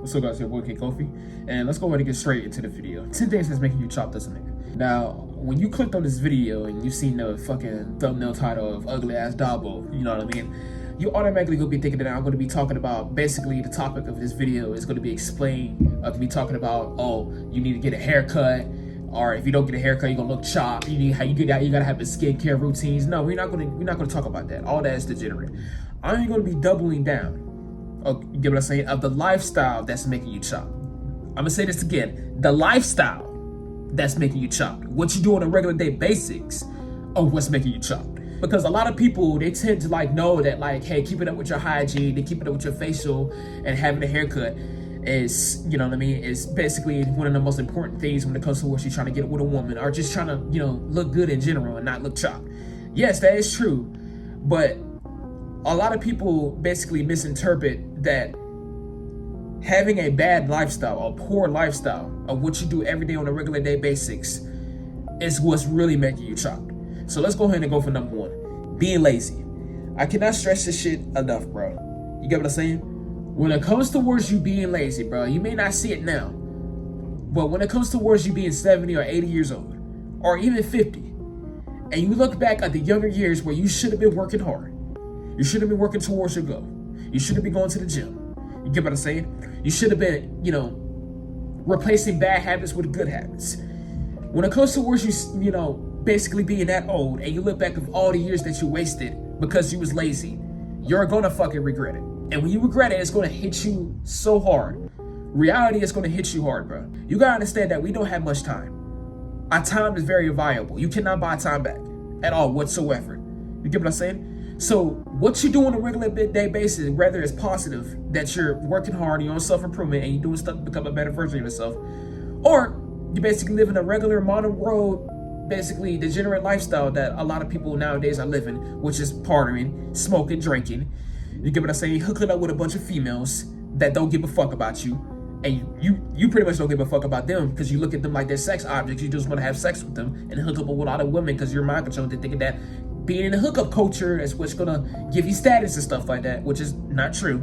What's up, guys? Your boy K Kofi, and let's go ahead and get straight into the video. 10 things that's making you chop this nigga. Now, when you clicked on this video and you seen the fucking thumbnail title of ugly ass Dabo, you know what I mean? You automatically gonna be thinking that I'm gonna be talking about, basically the topic of this video is gonna be explained of me talking about, oh, you need to get a haircut, or if you don't get a haircut, you're gonna look chopped. You gotta have the skincare routines. No, we're not gonna talk about that. All that is degenerate. I'm gonna be doubling down. You get what I'm saying? Of the lifestyle that's making you chop. I'm gonna say this again. The lifestyle that's making you chop. What you do on a regular day basics of what's making you chop. Because a lot of people, they tend to know that hey, keep it up with your hygiene, they keep it up with your facial, and having a haircut is, you know what I mean, is basically one of the most important things when it comes to what you're trying to get with a woman, or just trying to, look good in general and not look chopped. Yes, that is true, but a lot of people basically misinterpret that having a bad lifestyle, a poor lifestyle of what you do every day on a regular day basics is what's really making you chopped. So let's go ahead and go for number one, being lazy. I cannot stress this shit enough, bro. You get what I'm saying? When it comes towards you being lazy, bro, you may not see it now, but when it comes towards you being 70 or 80 years old, or even 50, and you look back at the younger years where you should have been working hard, you should have been working towards your goal. You should have been going to the gym. You get what I'm saying? You should have been, replacing bad habits with good habits. When it comes towards you, basically being that old, and you look back of all the years that you wasted because you was lazy, you're gonna fucking regret it. And when you regret it, it's gonna hit you so hard. Reality is gonna hit you hard, bro. You gotta understand that we don't have much time. Our time is very valuable. You cannot buy time back at all whatsoever. You get what I'm saying? So what you do on a regular day basis, whether it's positive that you're working hard, you're on self-improvement, and you're doing stuff to become a better version of yourself, or you basically live in a regular modern world, basically degenerate lifestyle that a lot of people nowadays are living, which is partying, smoking, drinking. You get what I'm saying? Hooking up with a bunch of females that don't give a fuck about you, and you pretty much don't give a fuck about them because you look at them like they're sex objects. You just want to have sex with them and hook up with a lot of women because you're mind controlled to thinking that being in a hookup culture is what's gonna give you status and stuff like that, which is not true.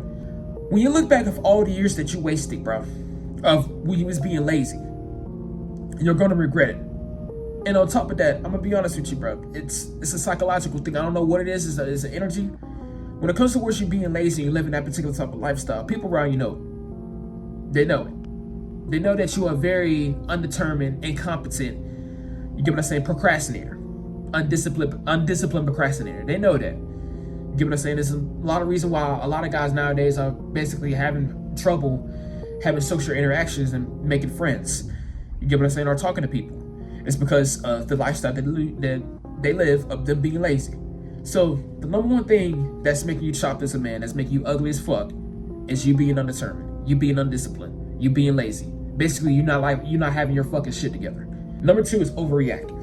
When you look back of all the years that you wasted, bro, of when you was being lazy, you're gonna regret it. And on top of that, I'm gonna be honest with you, bro. It's a psychological thing. I don't know what it is. It's an energy. When it comes to where you being lazy and you living that particular type of lifestyle, people around you know it. They know it. They know that you are very undetermined, incompetent. You get what I'm saying? Procrastinator. Undisciplined procrastinator. They know that. You get what I'm saying? There's a lot of reason why a lot of guys nowadays are basically having trouble having social interactions and making friends. You get what I'm saying? Or talking to people. It's because of the lifestyle that they live of them being lazy. So the number one thing that's making you chopped as a man, that's making you ugly as fuck, is you being undetermined, you being undisciplined, you being lazy. Basically, you're not having your fucking shit together. Number two is overreacting.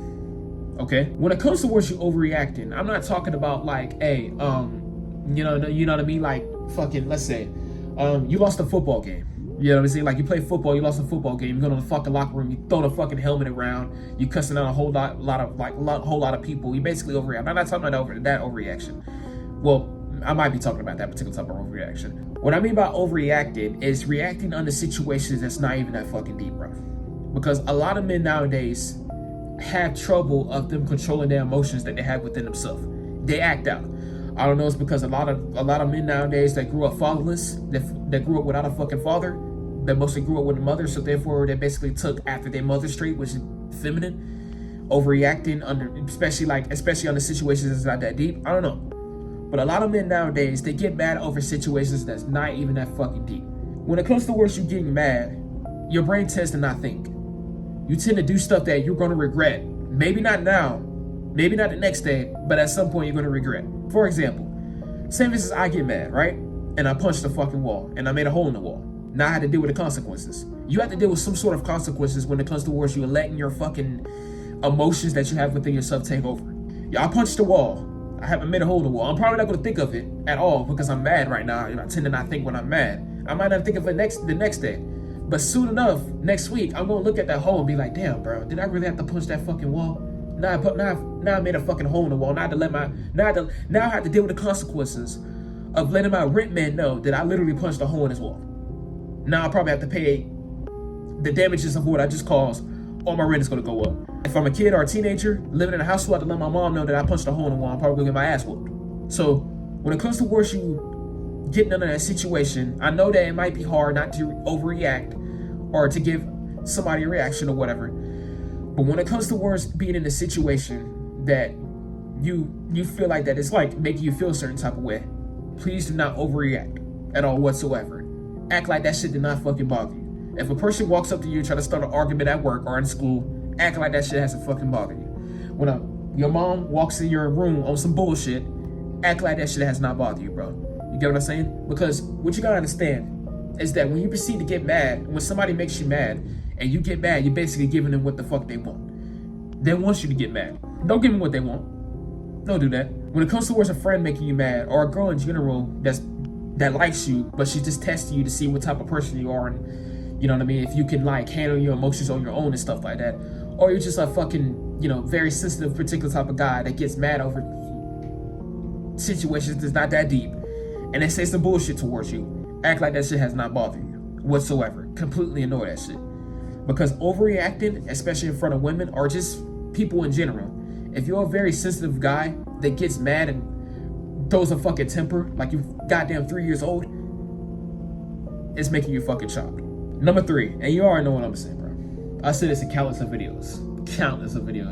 Okay, when it comes to what you overreacting, I'm not talking about hey, you know what I mean? Like fucking, let's say, you lost a football game. You know what I'm saying? Like you play football, you lost a football game. You go to the fucking locker room, you throw the fucking helmet around, you cussing out a whole lot of people. You basically overreact. I'm not talking about that overreaction. Well, I might be talking about that particular type of overreaction. What I mean by overreacting is reacting under situations that's not even that fucking deep, bro. Because a lot of men nowadays have trouble of them controlling their emotions that they have within themselves. They act out. I don't know, it's because a lot of men nowadays that grew up fatherless, that grew up without a fucking father, that mostly grew up with a mother, so therefore they basically took after their mother's trait, which is feminine, overreacting under, especially under situations that's not that deep. I don't know. But a lot of men nowadays, they get mad over situations that's not even that fucking deep. When it comes to words, you getting mad, your brain tends to not think. You tend to do stuff that you're gonna regret. Maybe not now, maybe not the next day, but at some point you're gonna regret. For example, say for instance, I get mad, right? And I punched the fucking wall and I made a hole in the wall. Now I had to deal with the consequences. You have to deal with some sort of consequences when it comes to words, you letting your fucking emotions that you have within yourself take over. Yeah, I punched the wall. I haven't made a hole in the wall. I'm probably not gonna think of it at all because I'm mad right now. I tend to not think when I'm mad. I might not think of it the next day. But soon enough, next week, I'm gonna look at that hole and be like, damn, bro, did I really have to punch that fucking wall? Now I made a fucking hole in the wall. Now I have to deal with the consequences of letting my rent man know that I literally punched a hole in his wall. Now I probably have to pay the damages of what I just caused. All my rent is gonna go up. If I'm a kid or a teenager living in a household, I have to let my mom know that I punched a hole in the wall. I'm probably gonna get my ass whooped. So when it comes to worse, you getting under that situation, I know that it might be hard not to overreact or to give somebody a reaction or whatever. But when it comes to worse, being in a situation that you feel like that it's like making you feel a certain type of way, please do not overreact at all whatsoever. Act like that shit did not fucking bother you. If a person walks up to you and try to start an argument at work or in school, act like that shit hasn't fucking bothered you. When your mom walks in your room on some bullshit, act like that shit has not bothered you, bro. You get what I'm saying? Because what you gotta understand is that when you proceed to get mad, when somebody makes you mad and you get mad, you're basically giving them what the fuck they want. They want you to get mad. Don't give them what they want. Don't do that. When it comes towards a friend making you mad or a girl in general that likes you, but she's just testing you to see what type of person you are and, you know what I mean, if you can like handle your emotions on your own and stuff like that. Or you're just a fucking, you know, very sensitive particular type of guy that gets mad over situations that's not that deep and they say some bullshit towards you. Act like that shit has not bothered you whatsoever. Completely ignore that shit. Because overreacting, especially in front of women or just people in general, if you're a very sensitive guy that gets mad and throws a fucking temper like you goddamn 3 years old, it's making you fucking chopped. Number 3, and you already know what I'm saying, bro. I said this in countless of videos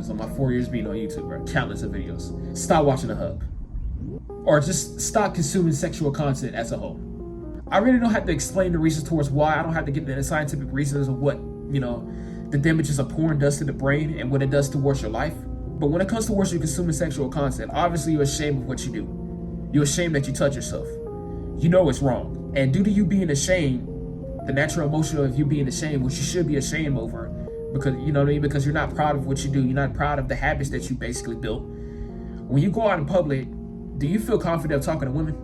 on my 4 years being on YouTube, bro. Countless of videos. Stop watching The Hub. Or just stop consuming sexual content as a whole. I really don't have to explain the reasons towards why. I don't have to get into the scientific reasons of what, you know, the damages of porn does to the brain and what it does towards your life. But when it comes towards you consuming sexual content, obviously you're ashamed of what you do. You're ashamed that you touch yourself. You know it's wrong. And due to you being ashamed, the natural emotion of you being ashamed, which you should be ashamed over, because, you know what I mean? Because you're not proud of what you do. You're not proud of the habits that you basically built. When you go out in public, do you feel confident talking to women?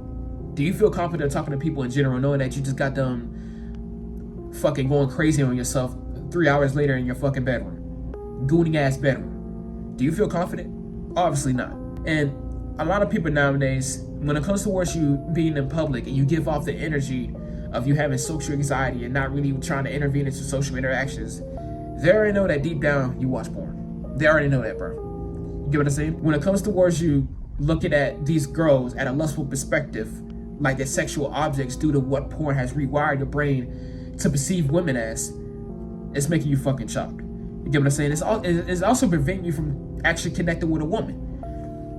Do you feel confident talking to people in general, knowing that you just got done fucking going crazy on yourself 3 hours later in your fucking bedroom? Gooning ass bedroom. Do you feel confident? Obviously not. And a lot of people nowadays, when it comes towards you being in public and you give off the energy of you having social anxiety and not really trying to intervene into social interactions, they already know that deep down you watch porn. They already know that, bro. You get what I'm saying? When it comes towards you looking at these girls at a lustful perspective, like they're sexual objects due to what porn has rewired your brain to perceive women as, it's making you fucking chopped. You get what I'm saying? It's also preventing you from actually connecting with a woman.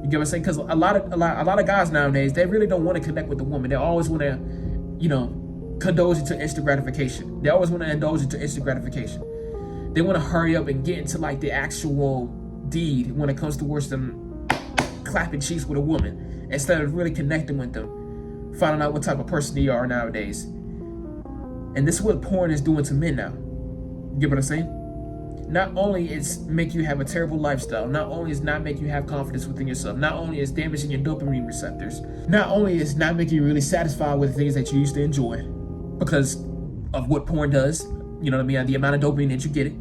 You get what I'm saying? Because a lot of guys nowadays, they really don't want to connect with the woman. They always want to, you know, indulge into instant gratification. They always want to indulge into instant gratification. They want to hurry up and get into like the actual deed when it comes towards them clapping cheeks with a woman instead of really connecting with them, finding out what type of person they are nowadays. And this is what porn is doing to men now. You get what I'm saying? Not only is make you have a terrible lifestyle, not only is not make you have confidence within yourself, not only is damaging your dopamine receptors, not only is not making you really satisfied with things that you used to enjoy because of what porn does, you know what I mean, the amount of dopamine that you get it,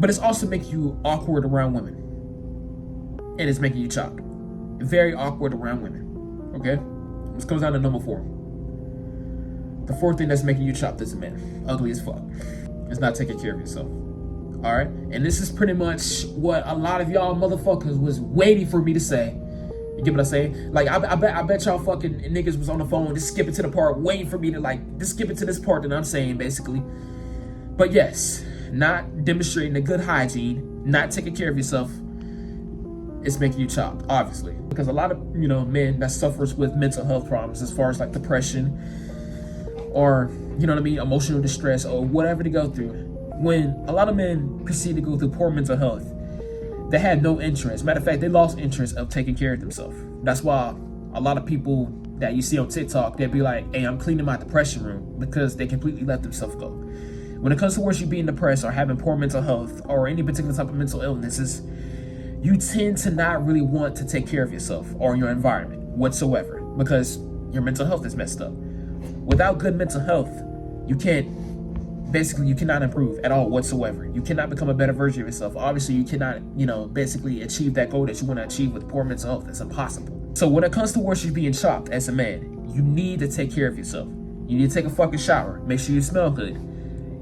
but it's also making you awkward around women. And it's making you chopped. Very awkward around women. Okay? This goes down to number 4. The 4th thing that's making you chopped as a man. Ugly as fuck. It's not taking care of yourself. Alright? And this is pretty much what a lot of y'all motherfuckers was waiting for me to say. You get what I'm saying? Like, I bet y'all fucking niggas was on the phone just skipping to the part, waiting for me to like, just skip it to this part that I'm saying, basically. But yes, not demonstrating a good hygiene, not taking care of yourself, it's making you chopped, obviously. Because a lot of, you know, men that suffers with mental health problems as far as like depression or, you know what I mean, emotional distress or whatever they go through. When a lot of men proceed to go through poor mental health, they had no interest. Matter of fact, they lost interest of taking care of themselves. That's why a lot of people that you see on TikTok, they'd be like, hey, I'm cleaning my depression room, because they completely let themselves go. When it comes to you being depressed or having poor mental health or any particular type of mental illnesses, you tend to not really want to take care of yourself or your environment whatsoever because your mental health is messed up. Without good mental health, you cannot improve at all whatsoever. You cannot become a better version of yourself. Obviously, you cannot, you know, basically achieve that goal that you want to achieve with poor mental health. It's impossible. So when it comes to you being chopped as a man, you need to take care of yourself. You need to take a fucking shower. Make sure you smell good.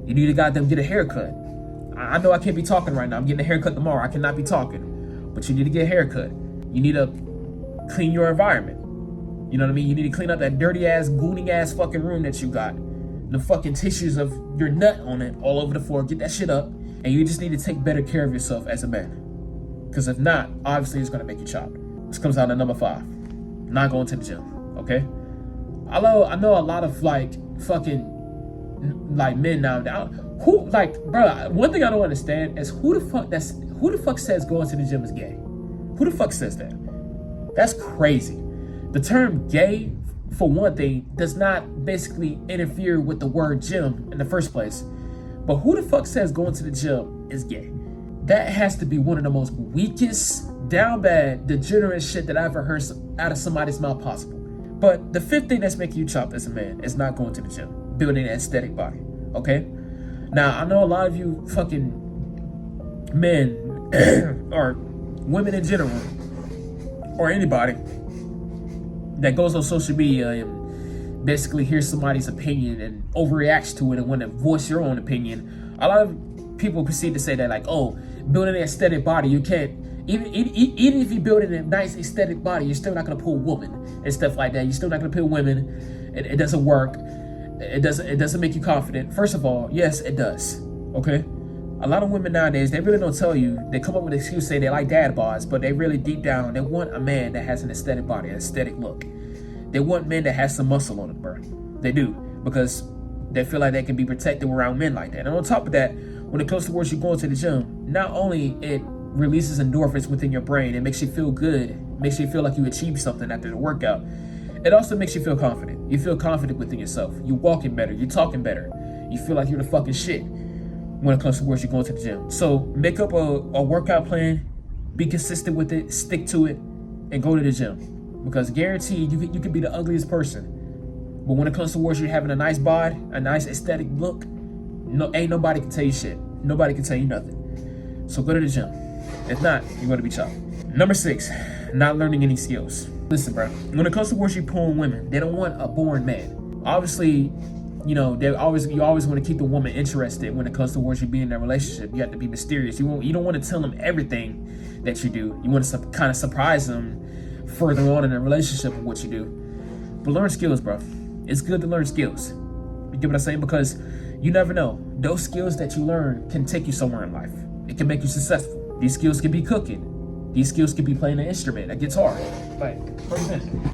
You need to goddamn get a haircut. I know I can't be talking right now. I'm getting a haircut tomorrow. I cannot be talking. But you need to get a haircut. You need to clean your environment. You know what I mean? You need to clean up that dirty ass, gooning ass fucking room that you got. The fucking tissues of your nut on it all over the floor. Get that shit up. And you just need to take better care of yourself as a man. Because if not, obviously it's going to make you chop. This comes out at number 5. Not going to the gym. Okay? I know a lot of like fucking like men now. Who like, bro? One thing I don't understand is who the fuck says going to the gym is gay? Who the fuck says that? That's crazy. The term gay, for one thing, does not basically interfere with the word gym in the first place. But who the fuck says going to the gym is gay? That has to be one of the most weakest, down bad, degenerate shit that I've ever heard out of somebody's mouth possible. But the 5th thing that's making you chop as a man is not going to the gym, building an aesthetic body, okay? Now, I know a lot of you fucking men, or women in general, or anybody that goes on social media and basically hears somebody's opinion and overreacts to it and want to voice your own opinion. A lot of people proceed to say that, like, oh, building an aesthetic body, you can't, even if you're building a nice aesthetic body, you're still not going to pull women and stuff like that. You're still not going to pull women. It doesn't work. It doesn't make you confident. First of all, yes, it does. Okay? A lot of women nowadays, they really don't tell you. They come up with an excuse, say they like dad bods, but they really deep down, they want a man that has an aesthetic body, an aesthetic look. They want men that has some muscle on it, bro. They do, because they feel like they can be protected around men like that. And on top of that, when it comes towards you going to the gym, not only it releases endorphins within your brain, it makes you feel good, makes you feel like you achieved something after the workout. It also makes you feel confident. You feel confident within yourself. You're walking better. You're talking better. You feel like you're the fucking shit when it comes towards you going to the gym. So make up a workout plan, be consistent with it, stick to it, and go to the gym. Because guaranteed, you can be the ugliest person. But when it comes towards you having a nice bod, a nice aesthetic look, ain't nobody can tell you shit. Nobody can tell you nothing. So go to the gym. If not, you're going to be chopped. Number 6, not learning any skills. Listen, bro, when it comes towards you pulling women, they don't want a boring man. Obviously, you know, you always want to keep the woman interested when it comes towards you being in a relationship. You have to be mysterious. You don't want to tell them everything that you do. You want to kind of surprise them further on in a relationship with what you do. But learn skills, bro. It's good to learn skills. You get what I'm saying? Because you never know. Those skills that you learn can take you somewhere in life. It can make you successful. These skills can be cooking. These skills can be playing an instrument, a guitar. Like, for example.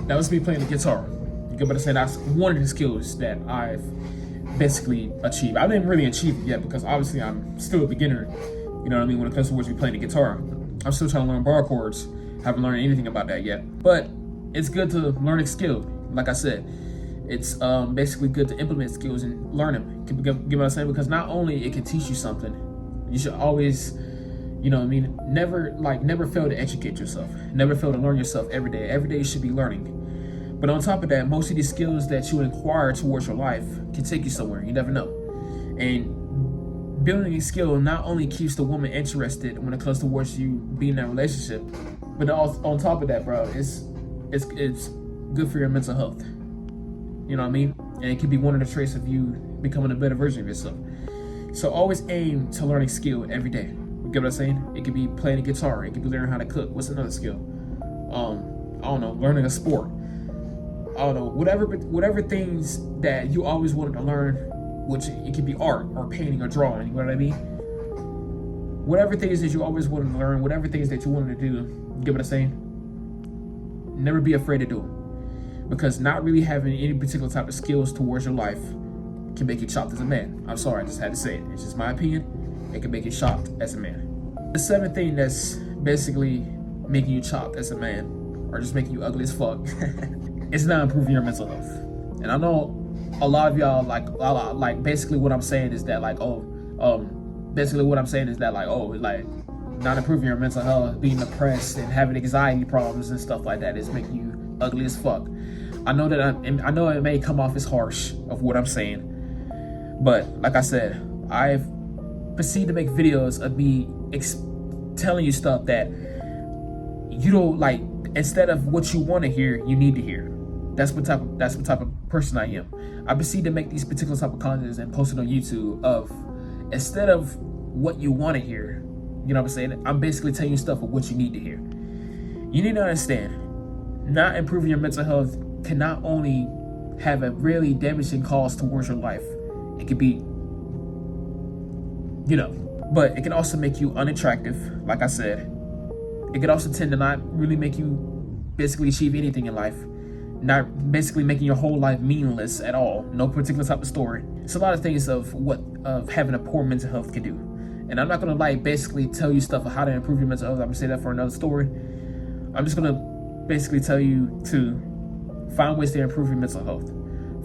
That was me playing the guitar. You get what I'm saying? That's one of the skills that I've basically achieved. I didn't really achieve it yet because obviously I'm still a beginner. You know what I mean? When it comes to me playing the guitar, I'm still trying to learn bar chords. Haven't learned anything about that yet. But it's good to learn a skill. Like I said, it's basically good to implement skills and learn them. You get what I'm saying? Because not only it can teach you something, you should always, you know what I mean, never fail to educate yourself. Never fail to learn yourself every day. Every day you should be learning. But on top of that, most of these skills that you acquire towards your life can take you somewhere. You never know. And building a skill not only keeps the woman interested when it comes towards you being in that relationship, but on top of that, bro, it's good for your mental health. You know what I mean? And it can be one of the traits of you becoming a better version of yourself. So always aim to learn a skill every day. You get what I'm saying? It could be playing a guitar. It could be learning how to cook. What's another skill? I don't know, learning a sport. I don't know, whatever things that you always wanted to learn, which it could be art or painting or drawing, you know what I mean? Whatever things that you always wanted to learn, whatever things that you wanted to do, you get what I'm saying? Never be afraid to do it. because not really having any particular type of skills towards your life can make you chopped as a man. I'm sorry, I just had to say it. It's just my opinion. It can make you chopped as a man. The seventh thing that's basically making you chopped as a man, or just making you ugly as fuck, is not improving your mental health. And I know a lot of y'all like basically what I'm saying is that like not improving your mental health, being depressed and having anxiety problems and stuff like that is making you ugly as fuck. I know that I know it may come off as harsh of what I'm saying, but like I said, I've proceeded to make videos of me telling you stuff that you don't like. Instead of what you want to hear, you need to hear. That's what type of person I am. I proceed to make these particular type of contents and post it on YouTube of, instead of what you want to hear, you know what I'm saying? I'm basically telling you stuff of what you need to hear. You need to understand, not improving your mental health can not only have a really damaging cause towards your life, it could be, but it can also make you unattractive, like I said. It could also tend to not really make you basically achieve anything in life, not basically making your whole life meaningless at all, no particular type of story. It's a lot of things of what having a poor mental health can do. And I'm not gonna basically tell you stuff of how to improve your mental health. I'm gonna say that for another story. I'm just gonna basically tell you to find ways to improve your mental health.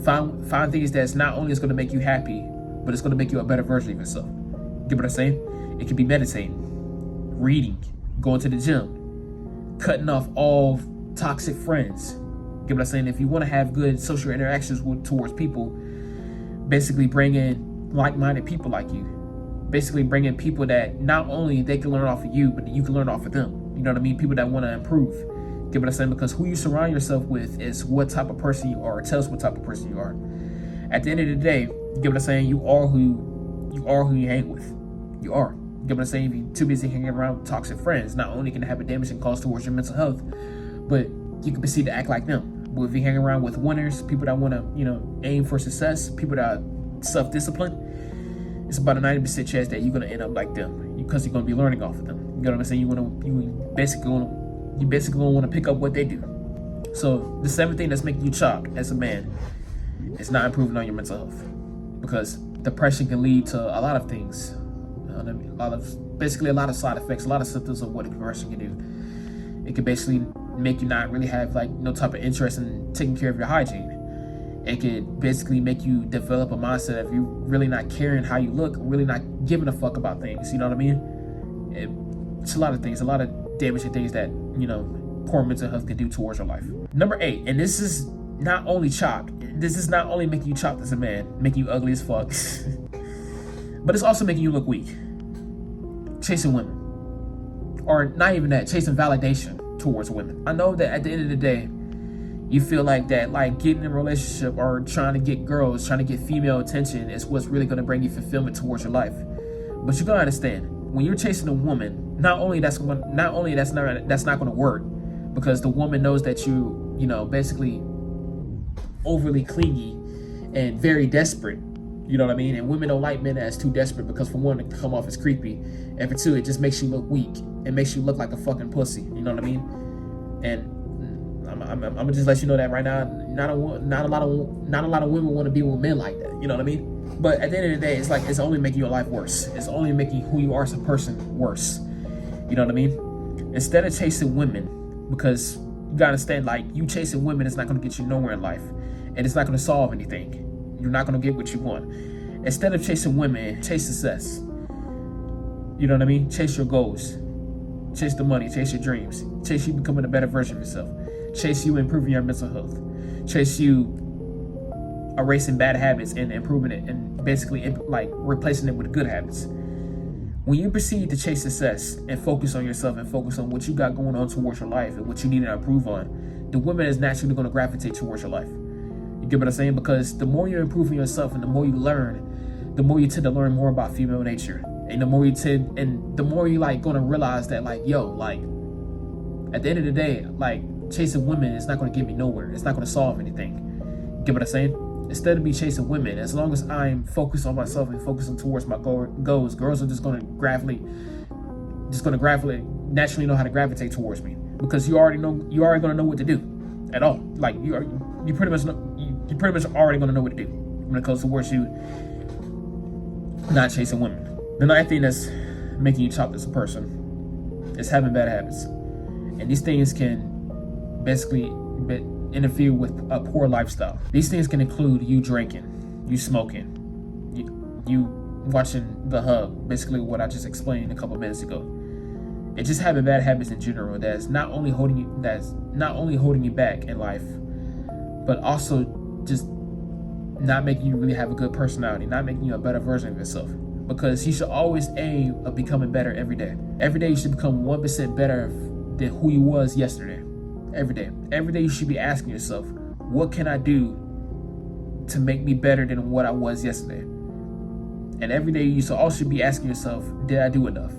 Find things that's not only is gonna make you happy, but it's gonna make you a better version of yourself. Get what I'm saying? It could be meditating, reading, going to the gym, cutting off all toxic friends. Get what I'm saying? If you want to have good social interactions towards people, basically bring in like-minded people like you. Basically bring in people that not only they can learn off of you, but you can learn off of them. You know what I mean? People that want to improve. Get what I'm saying? Because who you surround yourself with is what type of person you are. It tells what type of person you are. At the end of the day, get what I'm saying? You are who you hang with. You are. Get what I'm saying? If you're too busy hanging around with toxic friends, not only can it have a damaging cause towards your mental health, but you can proceed to act like them. But if you hang around with winners, people that want to, aim for success, people that are self-disciplined, it's about a 90% chance that you're gonna end up like them because you're gonna be learning off of them. You know what I'm saying? You basically gonna want to pick up what they do. So the seventh thing that's making you chopped as a man is not improving on your mental health, because depression can lead to a lot of things. A lot of side effects, a lot of symptoms of what depression can do. It can basically make you not really have no type of interest in taking care of your hygiene. It could basically make you develop a mindset of you really not caring how you look, really not giving a fuck about things. You know what I mean? It's a lot of things, a lot of damaging things that poor mental health can do towards your life. Number 8, and this is not only chopped. This is not only making you chopped as a man, making you ugly as fuck, but it's also making you look weak. Chasing women, or not even that, chasing validation towards women. I know that at the end of the day, you feel like that, getting in a relationship or trying to get girls, trying to get female attention is what's really going to bring you fulfillment towards your life. But you gotta understand, when you're chasing a woman, not only that's not going to work, because the woman knows that you basically overly clingy and very desperate. You know what I mean? And women don't like men that's too desperate, because for one, it can come off as creepy, and for two, it just makes you look weak. It makes you look like a fucking pussy. You know what I mean? And I'm gonna just let you know that right now, not a lot of women want to be with men like that. You know what I mean? But at the end of the day, it's only making your life worse. It's only making who you are as a person worse. You know what I mean? Instead of chasing women, because you gotta understand, you chasing women is not gonna get you nowhere in life, and it's not gonna solve anything. You're not gonna get what you want. Instead of chasing women, chase success. You know what I mean? Chase your goals. Chase the money. Chase your dreams. Chase you becoming a better version of yourself. Chase you improving your mental health. Chase you erasing bad habits and improving it, and basically replacing it with good habits. When you proceed to chase success and focus on yourself and focus on what you got going on towards your life and what you need to improve on, the women is naturally going to gravitate towards your life. You get what I'm saying? Because the more you're improving yourself and the more you learn, the more you tend to learn more about female nature. And the more you gonna realize that at the end of the day, chasing women is not gonna get me nowhere. It's not gonna solve anything. You get what I'm saying? Instead of me chasing women, as long as I'm focused on myself and focusing towards my goals, girls are just gonna gradually naturally know how to gravitate towards me, because you already gonna know what to do at all. you pretty much already gonna know what to do when it comes towards you not chasing women. The ninth thing that's making you chopped as a person is having bad habits, and these things can basically interfere with a poor lifestyle. These things can include you drinking, you smoking, you watching the hub, basically what I just explained a couple minutes ago. And just having bad habits in general that's not only holding you back in life, but also just not making you really have a good personality, not making you a better version of yourself. Because you should always aim of becoming better every day. Every day you should become 1% better than who you was yesterday. Every day. Every day you should be asking yourself, what can I do to make me better than what I was yesterday? And every day you should also be asking yourself, did I do enough?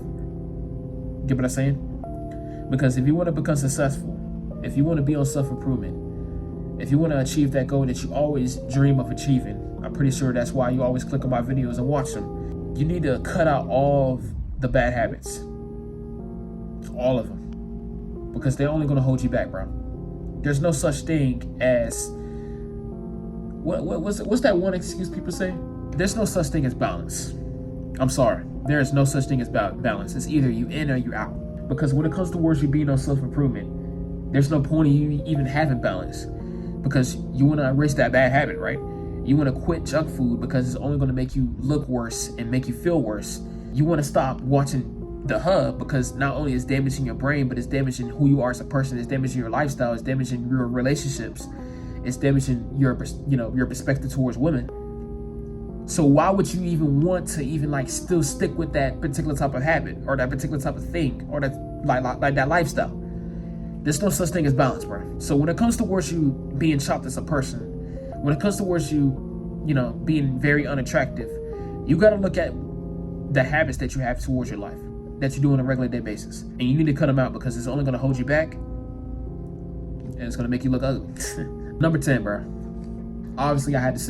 Get what I'm saying? Because if you want to become successful, if you want to be on self-improvement, if you want to achieve that goal that you always dream of achieving, I'm pretty sure that's why you always click on my videos and watch them. You need to cut out all of the bad habits. All of them. Because they're only going to hold you back, bro. There's no such thing as... What's that one excuse people say? There's no such thing as balance. I'm sorry. There is no such thing as balance. It's either you in or you out. Because when it comes towards you being on self-improvement, there's no point in you even having balance. Because you want to erase that bad habit, right? You want to quit junk food because it's only going to make you look worse and make you feel worse. You want to stop watching the hub because not only is damaging your brain, but it's damaging who you are as a person. It's damaging your lifestyle. It's damaging your relationships. It's damaging your perspective towards women. So why would you even want to even like still stick with that particular type of habit or that particular type of thing or that like that lifestyle? There's no such thing as balance, bro. So when it comes towards you being chopped as a person, when it comes towards you, being very unattractive, you got to look at the habits that you have towards your life that you do on a regular day basis. And you need to cut them out because it's only going to hold you back and it's going to make you look ugly. Number 10, bro. Obviously, I had to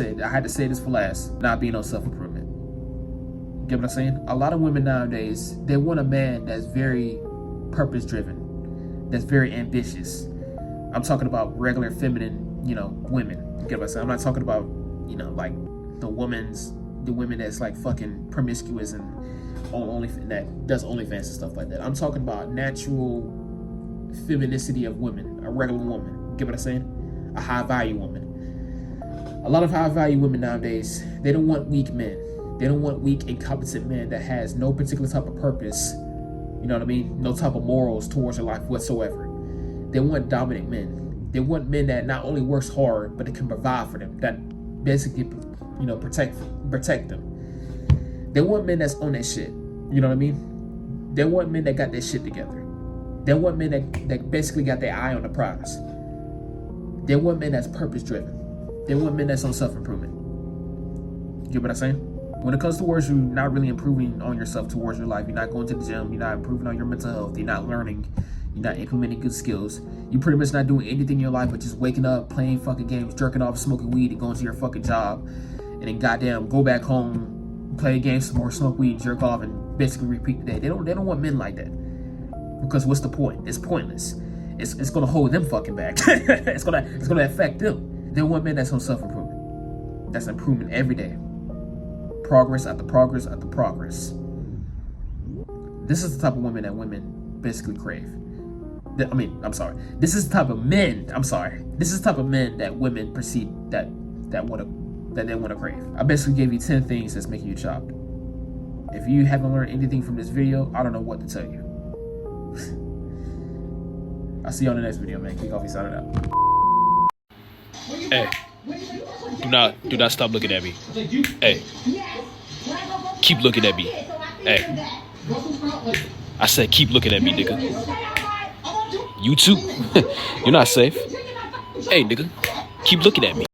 say this for last, not being on self-improvement. Get what I'm saying? A lot of women nowadays, they want a man that's very purpose-driven, that's very ambitious. I'm talking about regular feminine, women. Get what I'm saying? I'm not talking about, like the women that's like fucking promiscuous and that does OnlyFans and stuff like that. I'm talking about natural femininity of women, a regular woman. Get what I'm saying? A high-value woman. A lot of high-value women nowadays, they don't want weak men. They don't want weak, incompetent men that has no particular type of purpose, you know what I mean? No type of morals towards your life whatsoever. They want dominant men. They want men that not only works hard, but it can provide for them, that basically, protect them. They want men that's on that shit, you know what I mean? They want men that got their shit together. They want men that basically got their eye on the prize. They want men that's purpose-driven. They want men that's on self-improvement. You get what I'm saying? When it comes towards you not really improving on yourself towards your life, you're not going to the gym, you're not improving on your mental health, you're not learning, you're not implementing good skills, you're pretty much not doing anything in your life but just waking up, playing fucking games, jerking off, smoking weed, and going to your fucking job, and then goddamn go back home, play games some more, smoke weed, jerk off, and basically repeat the day. They don't want men like that. Because what's the point? It's pointless. It's gonna hold them fucking back. it's gonna affect them. They want men that's on self-improvement. That's improvement every day. Progress after progress after progress. This is the type of women that women basically crave. This is the type of men. This is the type of men that women perceive that they want to crave. I basically gave you 10 things that's making you chopped. If you haven't learned anything from this video, I don't know what to tell you. I'll see you on the next video, man. Kick off, signing out. Hey, do not stop looking at me. Hey, keep looking at me. Hey, I said keep looking at me, nigga. You too. You're not safe. Hey, nigga, keep looking at me.